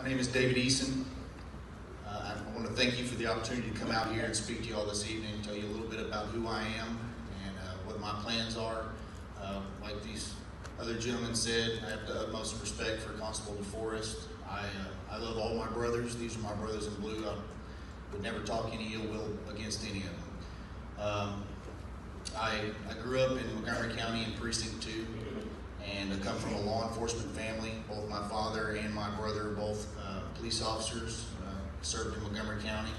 My name is David Eason. I want to thank you for the opportunity to come out here and speak to you all this evening and tell you a little bit about who I am and what my plans are. Like these other gentlemen said, I have the utmost respect for Constable DeForest. I love all my brothers. These are my brothers in blue. I would never talk any ill will against any of them. I grew up in Montgomery County in Precinct 2. And I come from a law enforcement family. Both my father and my brother are both police officers, served in Montgomery County.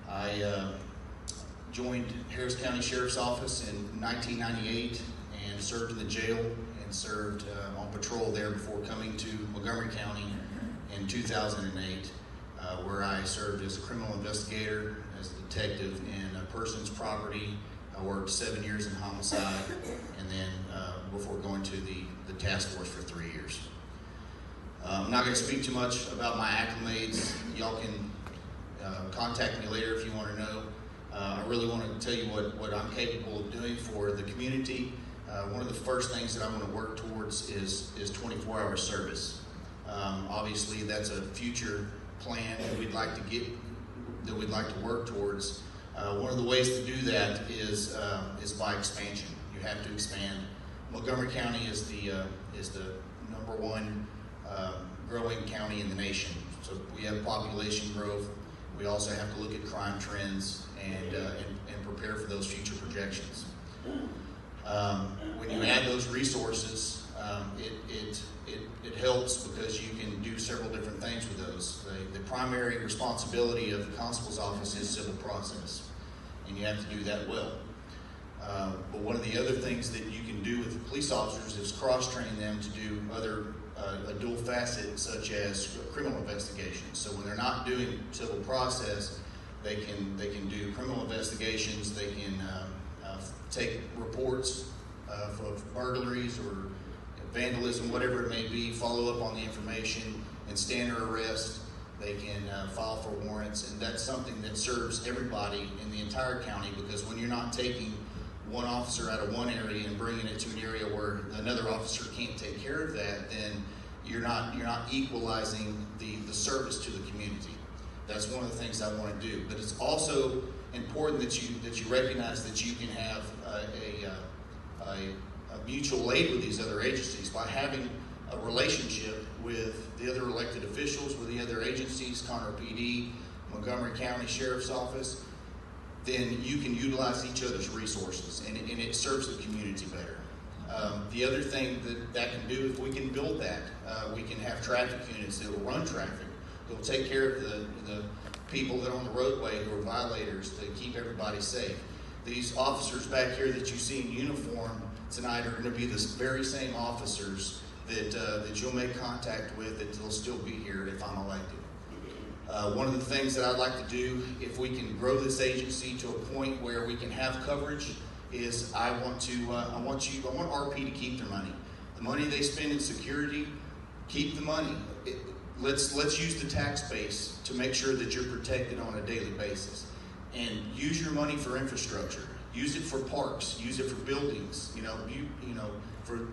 I joined Harris County Sheriff's Office in 1998 and served in the jail and served on patrol there before coming to Montgomery County in 2008, where I served as a criminal investigator, as a detective in a person's property. I worked 7 years in homicide, and then before going to the task force for 3 years. I'm not going to speak too much about my acclimates. Y'all can contact me later if you want to know. I really want to tell you what I'm capable of doing for the community. One of the first things that I'm going to work towards is 24-hour service. Obviously, that's a future plan that we'd like to work towards. One of the ways to do that is by expansion. You have to expand. Montgomery County is the #1 growing county in the nation. So we have population growth. We also have to look at crime trends and prepare for those future projections. When you add those resources, it helps because you can do several different things with those. The primary responsibility of the constable's office is civil process, and you have to do that well. But one of the other things that you can do with the police officers is cross-train them to do other a dual facet, such as criminal investigations. So when they're not doing civil process, they can do criminal investigations. They can take reports for burglaries or vandalism, whatever it may be, follow up on the information and stand or arrest. They can file for warrants, and that's something that serves everybody in the entire county, because when you're not taking one officer out of one area and bringing it to an area where another officer can't take care of that, then you're not equalizing the service to the community. That's one of the things I want to do. But it's also important that you recognize that you can have a mutual aid with these other agencies by having a relationship with the other elected officials, with the other agencies, Conroe PD, Montgomery County Sheriff's Office. Then you can utilize each other's resources, and it serves the community better. The other thing that can do, if we can build that, we can have traffic units that will run traffic. They'll take care of the people that are on the roadway who are violators to keep everybody safe. These officers back here that you see in uniform tonight are going to be the very same officers that you'll make contact with, that will still be here if I'm elected. One of the things that I'd like to do, if we can grow this agency to a point where we can have coverage, is I want RP to keep their money. The money they spend in security, keep the money. Let's use the tax base to make sure that you're protected on a daily basis. And use your money for infrastructure. Use it for parks. Use it for buildings.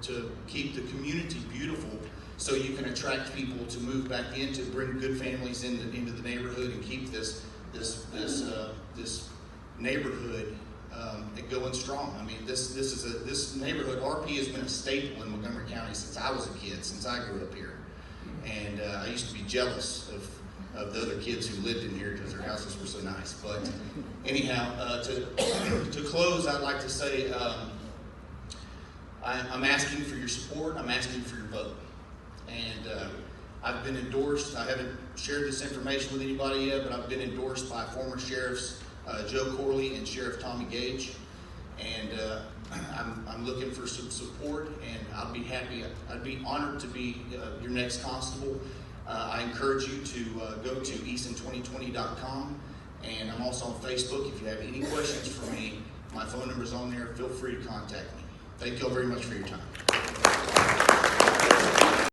To keep the community beautiful, so you can attract people to move back in, to bring good families into the neighborhood and keep this neighborhood going strong. I mean, this neighborhood, RP has been a staple in Montgomery County since I was a kid, since I grew up here, and I used to be jealous of the other kids who lived in here because their houses were so nice. But anyhow, to close, I'd like to say I'm asking for your support. I'm asking for your vote. And I've been endorsed. I haven't shared this information with anybody yet, but I've been endorsed by former sheriffs Joe Corley and Sheriff Tommy Gage. And I'm looking for some support, and I'd be honored to be your next constable. I encourage you to go to eason2020.com, and I'm also on Facebook. If you have any questions for me, my phone number is on there. Feel free to contact me. Thank you all very much for your time.